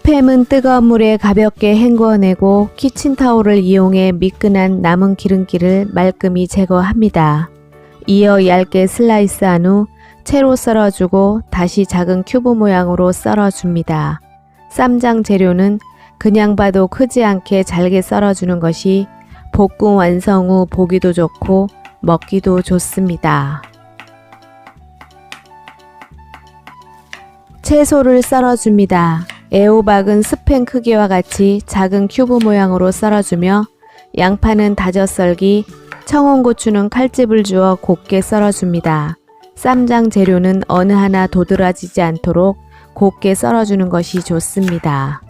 스팸은 뜨거운 물에 가볍게 헹궈내고 키친타올을 이용해 미끈한 남은 기름기를 말끔히 제거합니다. 이어 얇게 슬라이스한 후 채로 썰어주고 다시 작은 큐브 모양으로 썰어줍니다. 쌈장 재료는 그냥 봐도 크지 않게 잘게 썰어주는 것이 볶음 완성 후 보기도 좋고 먹기도 좋습니다. 채소를 썰어줍니다. 애호박은 스팸 크기와 같이 작은 큐브 모양으로 썰어주며 양파는 다져 썰기, 청원고추는 칼집을 주어 곱게 썰어줍니다. 쌈장 재료는 어느 하나 도드라지지 않도록 곱게 썰어주는 것이 좋습니다.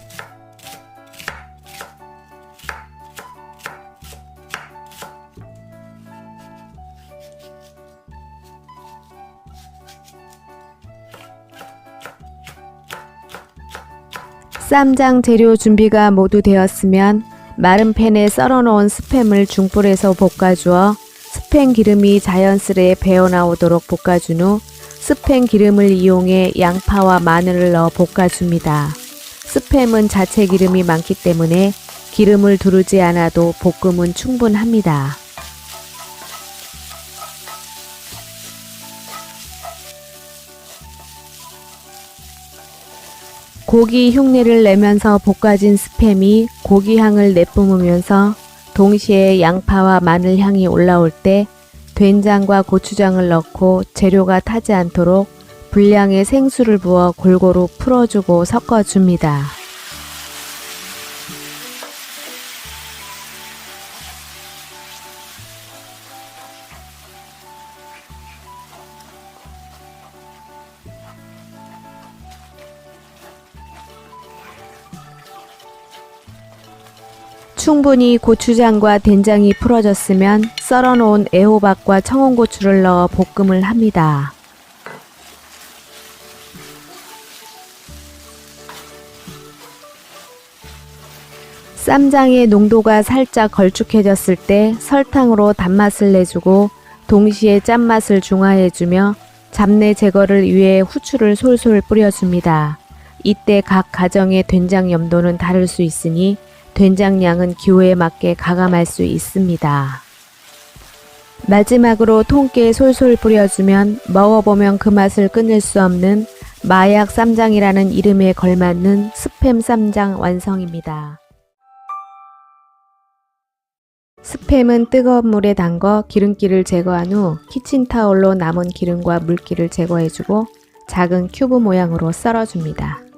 쌈장 재료 준비가 모두 되었으면 마른 팬에 썰어놓은 스팸을 중불에서 볶아주어 스팸 기름이 자연스레 배어나오도록 볶아준 후 스팸 기름을 이용해 양파와 마늘을 넣어 볶아줍니다. 스팸은 자체 기름이 많기 때문에 기름을 두르지 않아도 볶음은 충분합니다. 고기 흉내를 내면서 볶아진 스팸이 고기 향을 내뿜으면서 동시에 양파와 마늘 향이 올라올 때 된장과 고추장을 넣고 재료가 타지 않도록 분량의 생수를 부어 골고루 풀어주고 섞어줍니다. 충분히 고추장과 된장이 풀어졌으면 썰어놓은 애호박과 청원고추를 넣어 볶음을 합니다. 쌈장의 농도가 살짝 걸쭉해졌을 때 설탕으로 단맛을 내주고 동시에 짠맛을 중화해주며 잡내 제거를 위해 후추를 솔솔 뿌려줍니다. 이때 각 가정의 된장 염도는 다를 수 있으니 된장량은 기호에 맞게 가감할 수 있습니다. 마지막으로 통깨 솔솔 뿌려주면 먹어보면 그 맛을 끊을 수 없는 마약 쌈장이라는 이름에 걸맞는 스팸 쌈장 완성입니다. 스팸은 뜨거운 물에 담궈 기름기를 제거한 후 키친타올로 남은 기름과 물기를 제거해주고 작은 큐브 모양으로 썰어줍니다.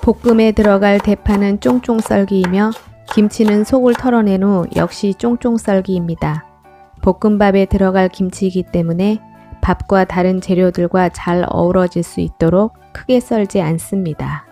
볶음에 들어갈 대파는 쫑쫑 썰기이며 김치는 속을 털어낸 후 역시 쫑쫑 썰기입니다. 볶음밥에 들어갈 김치이기 때문에 밥과 다른 재료들과 잘 어우러질 수 있도록 크게 썰지 않습니다.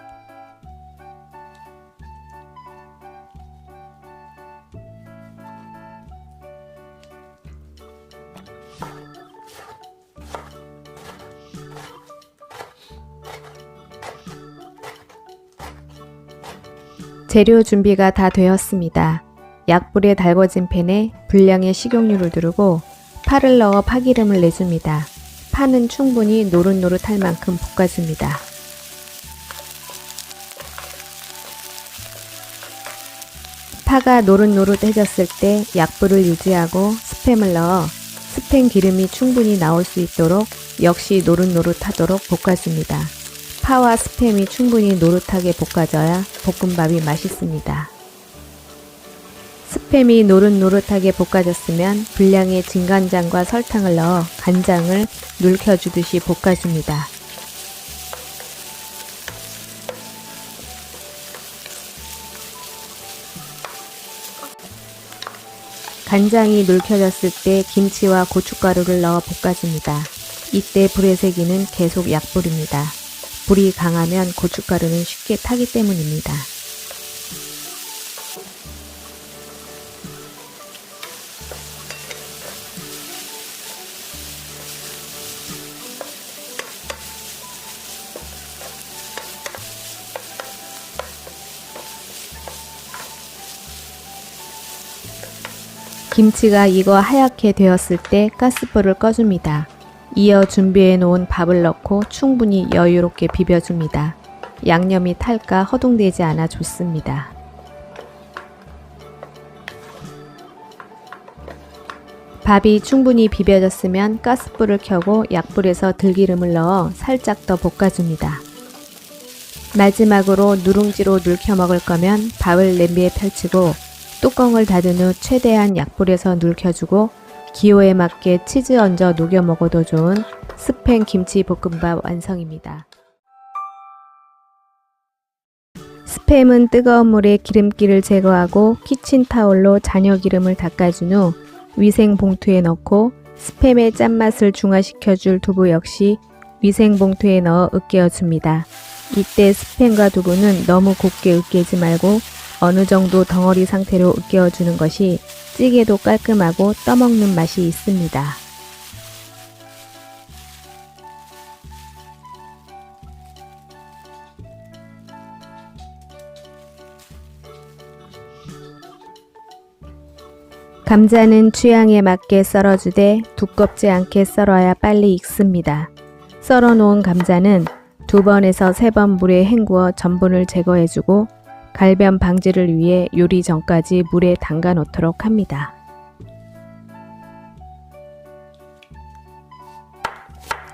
재료 준비가 다 되었습니다. 약불에 달궈진 팬에 분량의 식용유를 두르고 파를 넣어 파기름을 내줍니다. 파는 충분히 노릇노릇할 만큼 볶아줍니다. 파가 노릇노릇해졌을 때 약불을 유지하고 스팸을 넣어 스팸 기름이 충분히 나올 수 있도록 역시 노릇노릇하도록 볶아줍니다. 파와 스팸이 충분히 노릇하게 볶아져야 볶음밥이 맛있습니다. 스팸이 노릇노릇하게 볶아졌으면 분량의 진간장과 설탕을 넣어 간장을 눌켜주듯이 볶아줍니다. 간장이 눌켜졌을 때 김치와 고춧가루를 넣어 볶아줍니다. 이때 불의 세기는 계속 약불입니다. 불이 강하면 고춧가루는 쉽게 타기 때문입니다. 김치가 익어 하얗게 되었을 때 가스불을 꺼줍니다. 이어 준비해 놓은 밥을 넣고 충분히 여유롭게 비벼줍니다. 양념이 탈까 허둥대지 않아 좋습니다. 밥이 충분히 비벼졌으면 가스불을 켜고 약불에서 들기름을 넣어 살짝 더 볶아줍니다. 마지막으로 누룽지로 눌켜 먹을 거면 밥을 냄비에 펼치고 뚜껑을 닫은 후 최대한 약불에서 눌켜주고 기호에 맞게 치즈 얹어 녹여 먹어도 좋은 스팸 김치 볶음밥 완성입니다. 스팸은 뜨거운 물에 기름기를 제거하고 키친타올로 잔여 기름을 닦아준 후 위생 봉투에 넣고 스팸의 짠맛을 중화시켜줄 두부 역시 위생 봉투에 넣어 으깨어줍니다. 이때 스팸과 두부는 너무 곱게 으깨지 말고 어느 정도 덩어리 상태로 으깨어주는 것이 찌개도 깔끔하고 떠먹는 맛이 있습니다. 감자는 취향에 맞게 썰어주되 두껍지 않게 썰어야 빨리 익습니다. 썰어놓은 감자는 2번에서 3번 물에 헹구어 전분을 제거해주고 갈변 방지를 위해 요리 전까지 물에 담가 놓도록 합니다.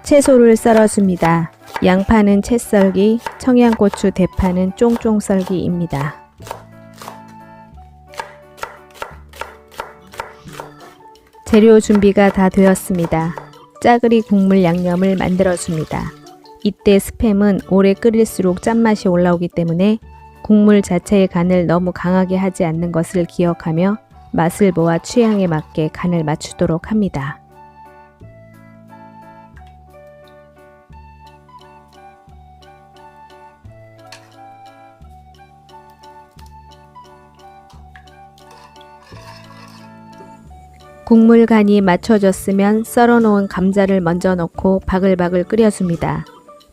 채소를 썰어줍니다. 양파는 채 썰기, 청양고추 대파는 쫑쫑 썰기입니다. 재료 준비가 다 되었습니다. 짜글이 국물 양념을 만들어줍니다. 이때 스팸은 오래 끓일수록 짠맛이 올라오기 때문에 국물 자체의 간을 너무 강하게 하지 않는 것을 기억하며 맛을 보아 취향에 맞게 간을 맞추도록 합니다. 국물 간이 맞춰졌으면 썰어놓은 감자를 먼저 넣고 바글바글 끓여줍니다.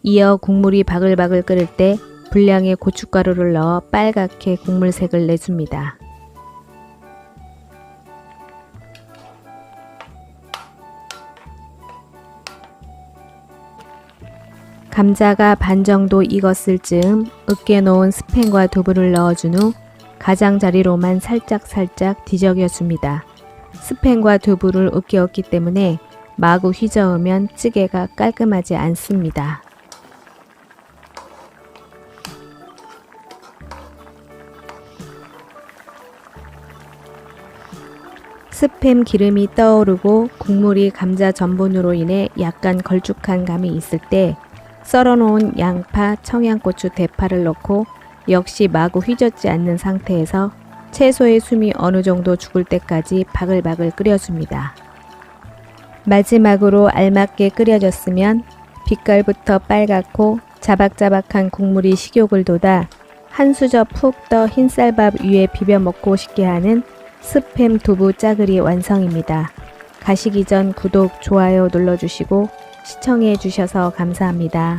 이어 국물이 바글바글 끓을 때 분량의 고춧가루를 넣어 빨갛게 국물색을 내줍니다. 감자가 반 정도 익었을 즈음 으깨놓은 스팸과 두부를 넣어준 후 가장자리로만 살짝 뒤적여줍니다. 스팸과 두부를 으깨었기 때문에 마구 휘저으면 찌개가 깔끔하지 않습니다. 스팸 기름이 떠오르고 국물이 감자 전분으로 인해 약간 걸쭉한 감이 있을 때 썰어놓은 양파, 청양고추, 대파를 넣고 역시 마구 휘젓지 않는 상태에서 채소의 숨이 어느 정도 죽을 때까지 바글바글 끓여줍니다. 마지막으로 알맞게 끓여졌으면 빛깔부터 빨갛고 자박자박한 국물이 식욕을 돋아 한 수저 푹 떠 흰쌀밥 위에 비벼 먹고 싶게 하는 스팸 두부 짜글이 완성입니다. 가시기 전 구독, 좋아요 눌러주시고 시청해 주셔서 감사합니다.